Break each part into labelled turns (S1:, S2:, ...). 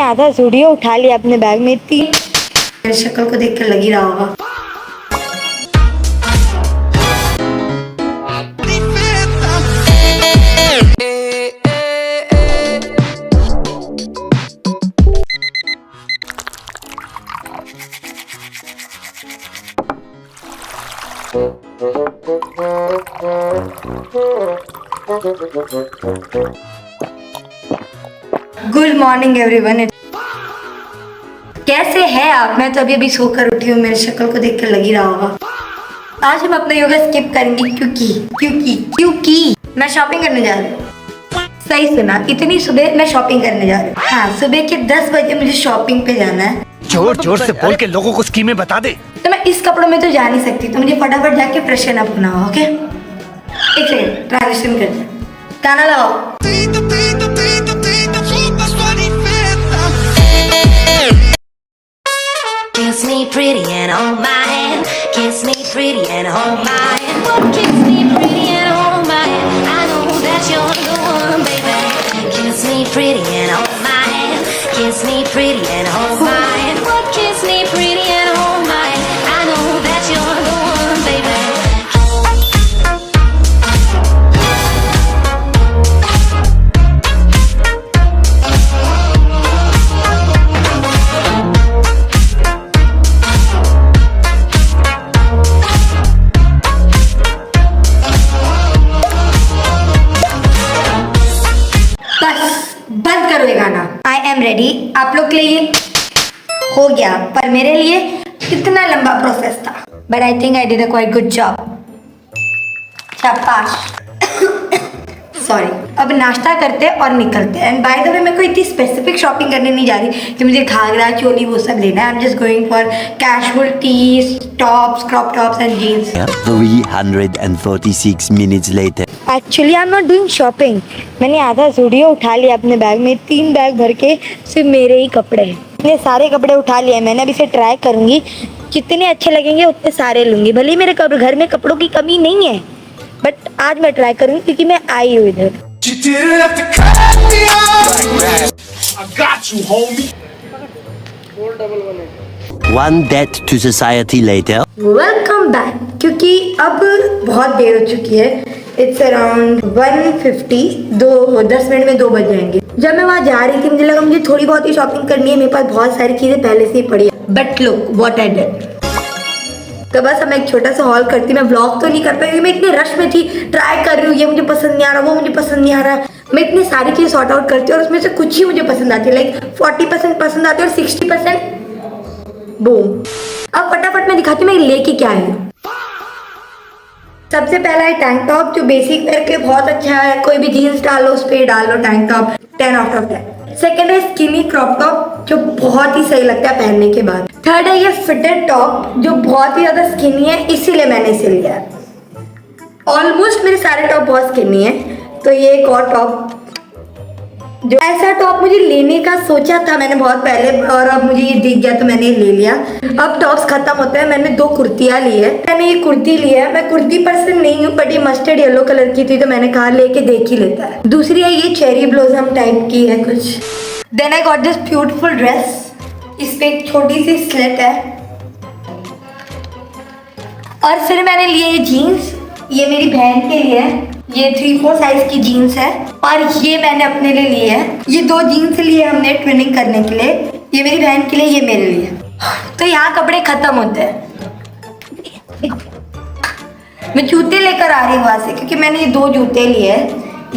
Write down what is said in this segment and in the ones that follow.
S1: आधा स्टूडियो उठा लिया अपने बैग में। इतनी मेरी शक्ल को देख कर लग ही रहा होगा। Good morning everyone. कैसे हैं आप? मैं तो अभी सोकर उठी हूँ, मेरी शक्ल को देखकर लग ही रहा होगा। आज हम अपना योगा स्किप करेंगे क्योंकि मैं शॉपिंग करने जा रही हूँ। सही सुना, इतनी सुबह मैं शॉपिंग करने जा रही हूँ। हाँ, सुबह के 10 बजे मुझे शॉपिंग पे जाना है।
S2: जोर जोर से बोल के लोगों को स्कीमें बता दे।
S1: तो मैं इस कपड़ों में तो जा नहीं सकती, तो मुझे फटाफट जाके फ्रेशन अप होना हो। ओके, एक सेकंड, ट्रांजिशन करते हैं। गाना लगाओ।
S3: Kiss me pretty and hold my hand. Kiss me pretty and hold my hand. Kiss me pretty and hold my hand. I know that you're the one, baby. Kiss me pretty and hold my hand. Kiss me pretty and hold my hand. Kiss me pretty and hold my hand. I know that you're the one, baby.
S1: बंद करो ये गाना। I am ready. आप लोग के लिए हो गया, पर मेरे लिए कितना लंबा प्रोसेस था। But I think I did a quite good job. शाबाश। सॉरी। अब नाश्ता करते हैं और निकलते हैं। एंड बाय द वे, मैं कोई इतनी स्पेसिफिक शॉपिंग करने नहीं जा रही कि मुझे घाघरा चोली वो सब लेना है। I am just going for casual tees, tops, crop tops and jeans.
S4: 346 minutes later.
S1: Actually I am not doing shopping. मैंने आधा स्टूडियो उठा लिया अपने बैग में। 3 बैग भर के सिर्फ मेरे ही कपड़े हैं। इतने सारे कपड़े उठा लिए मैंने। अभी से ट्राई करूंगी, जितने अच्छे लगेंगे उतने सारे लूंगी। भले ही मेरे घर में कपड़ों की कमी नहीं है, बट आज मैं ट्राई करूंगी क्योंकि मैं आई हूँ इधर।
S4: One death to society later.
S1: Welcome back. क्योंकि अब बहुत देर हो चुकी है। It's around 1:50। 10 मिनट में 2 बज जाएंगे। जब मैं वहाँ जा रही थी, मुझे लगा मुझे थोड़ी बहुत ही शॉपिंग करनी है। मेरे पास बहुत सारी चीजें पहले से ही पड़ी है। But look what I did. तो बस अब मैं एक छोटा सा हॉल करती। मैं व्लॉग तो नहीं कर पाई, मैं इतने रश में थी। ट्राई कर रही हूँ, ये मुझे पसंद नहीं आ रहा, वो मुझे पसंद नहीं आ रहा। मैं इतनी सारी चीजें सॉर्ट आउट करती हूँ और उसमें से कुछ ही मुझे पसंद आती है। लाइक 40% पसंद आती है और 60% बूम। अब फटाफट मैं दिखाती हूँ मैं लेके क्या आई हूँ। सबसे पहला है टैंक टॉप, जो बेसिक वेयर के बहुत अच्छा है। कोई भी जीन्स डालो, उस पर डाल लो tank top, 10 out of 10। Second है स्किनी क्रॉप टॉप, जो बहुत ही सही लगता है पहनने के बाद। थर्ड है ये फिटेड टॉप, जो बहुत ही ज्यादा स्किनी है, इसीलिए मैंने इसे लिया है। ऑलमोस्ट मेरे सारे टॉप बहुत स्किनी है। तो ये एक और टॉप, जो ऐसा टॉप मुझे लेने का सोचा था मैंने बहुत पहले, और अब मुझे ये दिख गया तो मैंने ये ले लिया। अब टॉप्स खत्म होते हैं। मैंने 2 कुर्तियां ली है। मैंने ये कुर्ती ली है। मैं कुर्ती पर्सन नहीं हूँ, बट ये मस्टर्ड येलो कलर की थी तो मैंने कहा लेके देख ही लेता है। दूसरी है ये चेरी ब्लॉसम टाइप की है कुछ। Then I got this beautiful dress. इस पे एक छोटी सी स्लिट है। और फिर मैंने लिए ये जीन्स। ये मेरी बहन के लिए है। ये 3-4 साइज की जीन्स है। और ये मैंने अपने लिए ली है। ये 2 जीन्स लिए हमने ट्विनिंग करने के लिए। ये मेरी बहन के लिए, ये मेरे लिए। तो यहाँ कपड़े खत्म होते हैं। मैं जूते लेकर आ रही हूँ वहां से, क्योंकि मैंने ये 2 जूते लिए हैं।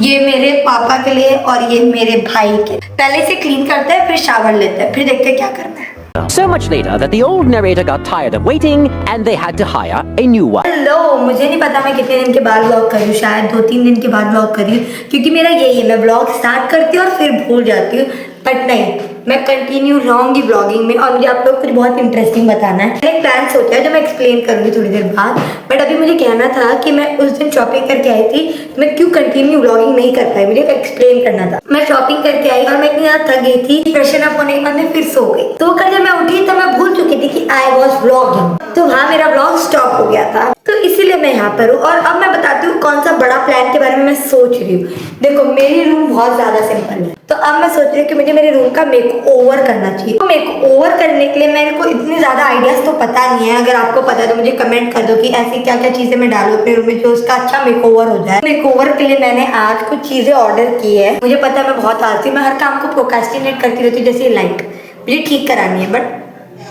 S1: ये मेरे पापा के लिए और ये मेरे भाई के। पहले से क्लीन करते हैं, फिर शावर लेते हैं, फिर देखते हैं क्या करना है।
S5: So much later that the old narrator got tired of waiting and they had to hire a new one.
S1: Hello, मुझे नहीं पता मैं कितने दिन के बाद व्लॉग कर रही हूँ। शायद 2-3 दिन के बाद व्लॉग कर रही हूँ, क्योंकि मेरा यही है, मैं व्लॉग स्टार्ट करती हूँ और फिर भूल जाती हूँ। बट नहीं, मैं कंटिन्यू रहूंगी ब्लॉगिंग में और मुझे आप लोग कुछ बहुत इंटरेस्टिंग बताना है। मैंने एक प्लान सोचा है जो मैं एक्सप्लेन करूंगी थोड़ी देर बाद। बट अभी मुझे कहना था कि मैं उस दिन शॉपिंग करके आई थी, मैं क्यों कंटिन्यू ब्लॉगिंग नहीं कर पाई, मुझे एक्सप्लेन करना था। मैं शॉपिंग करके आई और मैं इतनी ज्यादा थक गई थी, फ्रेशन अप होने के बाद मैं फिर सो गई। तो जब मैं उठी तो मैं भूल चुकी थी कि आई वॉज व्लॉगिंग, तो वहाँ मेरा व्लॉग स्टॉप हो गया था। तो इसीलिए मैं यहाँ पर हूँ और अब मैं बताती हूँ कौन सा बड़ा प्लान के बारे में मैं सोच रही हूँ। देखो मेरी रूम बहुत ज्यादा सिंपल है, तो अब मैं सोच रही हूँ कि मुझे मेरे रूम का मेक ओवर करना चाहिए। तो मेक ओवर करने के लिए मेरे को इतनी ज्यादा आइडियाज तो पता नहीं है। अगर आपको पता है तो मुझे कमेंट कर दो कि ऐसी क्या क्या चीजें मैं डालूं अपने रूम में जो उसका अच्छा मेक ओवर हो जाए। मेक ओवर के लिए मैंने आज कुछ चीजें ऑर्डर की है। मुझे पता है मैं बहुत आलसी, मैं हर काम को प्रोक्रेस्टिनेट करती रहती हूँ, जैसे लाइट मुझे ठीक करानी है बट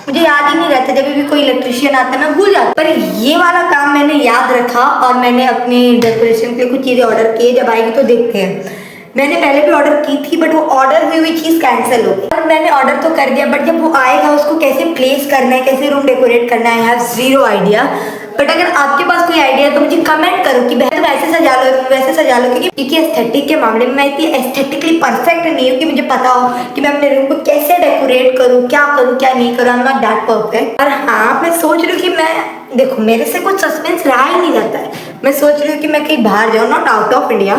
S1: मुझे याद ही नहीं रहता। जब भी कोई इलेक्ट्रिशियन आता है मैं भूल जाती, पर ये वाला काम मैंने याद रखा और मैंने अपने डेकोरेशन के लिए कुछ चीजें ऑर्डर की। जब आएगी तो देखते हैं। मैंने पहले भी ऑर्डर की थी बट वो ऑर्डर हुई चीज कैंसिल हो गई। और मैंने ऑर्डर तो कर दिया बट जब वो आएगा उसको कैसे प्लेस करना है, कैसे रूम डेकोरेट करना है, I have zero idea. But अगर आपके पास कोई आइडिया है तो मुझे कमेंट करो कि तुम ऐसे सजा लो, वैसे सजा लो, क्योंकि एस्थेटिक के मामले में मैं इतनी एस्थेटिकली परफेक्ट नहीं हूँ कि मुझे पता हो कि मैं अपने रूम को कैसे डेकोरेट करूँ, क्या नहीं करूँ। आई एम नॉट दैट परफेक्ट। और हाँ, मैं सोच रही हूँ कि मैं देखो मेरे से कुछ सस्पेंस रहा ही नहीं जाता है। मैं सोच रही हूँ कि मैं कहीं बाहर जाऊँ, not out of India,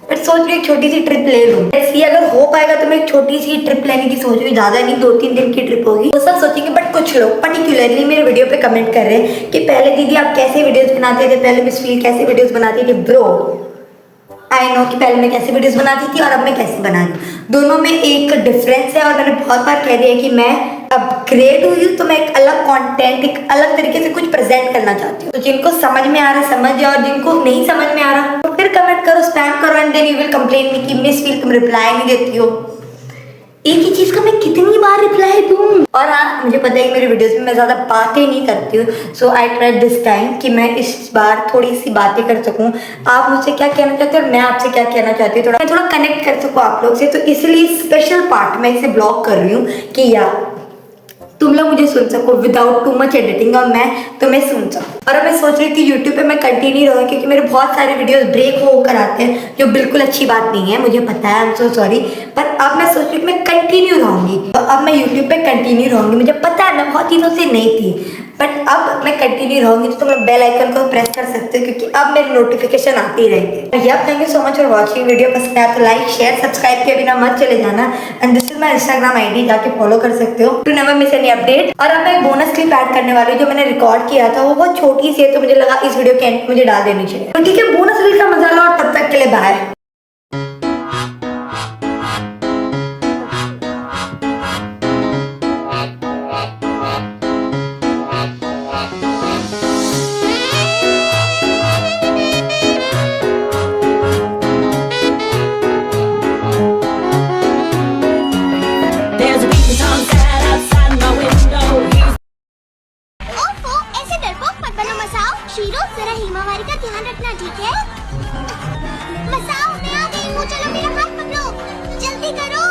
S1: but सोच रही हूँ एक छोटी सी ट्रिप ले लूँ। ऐसी अगर हो पाएगा तो मैं एक छोटी सी ट्रिप लेने की सोच रही हूँ, ज्यादा नहीं, 2-3 दिन की ट्रिप होगी। वो सब सोचेंगे बट कुछ लोग पर्टिकुलरली मेरे वीडियो पे कमेंट कर रहे हैं कि पहले दीदी आप कैसे वीडियोस बनाते थे, पहले मिस फील कैसे वीडियोस बनाती थी। ब्रो आई नो कि पहले मैं कैसे वीडियोस बनाती थी और अब मैं कैसे बना रही हूँ, दोनों में एक डिफरेंस है। और मैंने बहुत बार कह दिया कि मैं अपग्रेड हुई हूँ तो मैं एक अलग कंटेंट, एक अलग तरीके से कुछ प्रेजेंट करना चाहती हूँ। तो जिनको समझ में आ रहा है समझ जाओ, और जिनको नहीं समझ में आ रहा तो फिर कमेंट करो, स्पैम करो, and then you will complain me कि मिस फील तुम रिप्लाई नहीं देती हो। एक ही चीज का मैं कितनी बार रिप्लाई दूं। और हाँ, मुझे पता है कि मेरे वीडियोस में मैं ज्यादा बातें नहीं करती हूँ, सो आई ट्राई दिस टाइम कि मैं इस बार थोड़ी सी बातें कर सकूं। आप मुझसे क्या कहना चाहते हो और मैं आपसे क्या कहना चाहती हूँ, मैं थोड़ा कनेक्ट कर सकूँ आप लोग से। तो इसलिए स्पेशल पार्ट में इसे ब्लॉग कर रही हूँ कि यार तुम लोग मुझे सुन सको विदाउट टू मच एडिटिंग और मैं तुम्हें सुन सकूं। और अब मैं सोच रही थी यूट्यूब पे मैं कंटिन्यू रहूँ, क्योंकि मेरे बहुत सारे वीडियोस ब्रेक होकर आते हैं जो बिल्कुल अच्छी बात नहीं है, मुझे पता है, आई एम सो सॉरी। पर अब मैं सोच रही हूँ कि मैं कंटिन्यू रहूंगी। तो अब मैं यूट्यूब पे कंटिन्यू रहूंगी। मुझे पता है मैं बहुत दिनों से नहीं थी बट अब मैं कंटिन्यू रहूंगी। तो तुम लोग बेल आइकन को प्रेस कर सकते हो क्योंकि अब मेरे नोटिफिकेशन आती रहेंगे। Yup, thank you so much for watching. Video पसंद आया तो लाइक शेयर सब्सक्राइब किए बिना मत चले जाना। And this is my Instagram ID, जाके फॉलो कर सकते हो to never miss any update. और अब मैं एक बोनस क्लिप ऐड करने वाली हूँ जो मैंने रिकॉर्ड किया था, वो बहुत छोटी सी है तो मुझे लगा इस वीडियो के एंड मुझे डाल देनी चाहिए। तो ठीक है, बोनस क्लिप का मजा लो और तब तक के लिए bye.
S3: There's a beating song sad outside my window.
S6: ओफो, ऐसे डरपोक मत बनो मसाओ। शीरो, जरा हिमावारी का ध्यान रखना, ठीक है? मसाओ, मैं आ गई हूँ, चलो मेरा हाथ पकड़ो, जल्दी करो।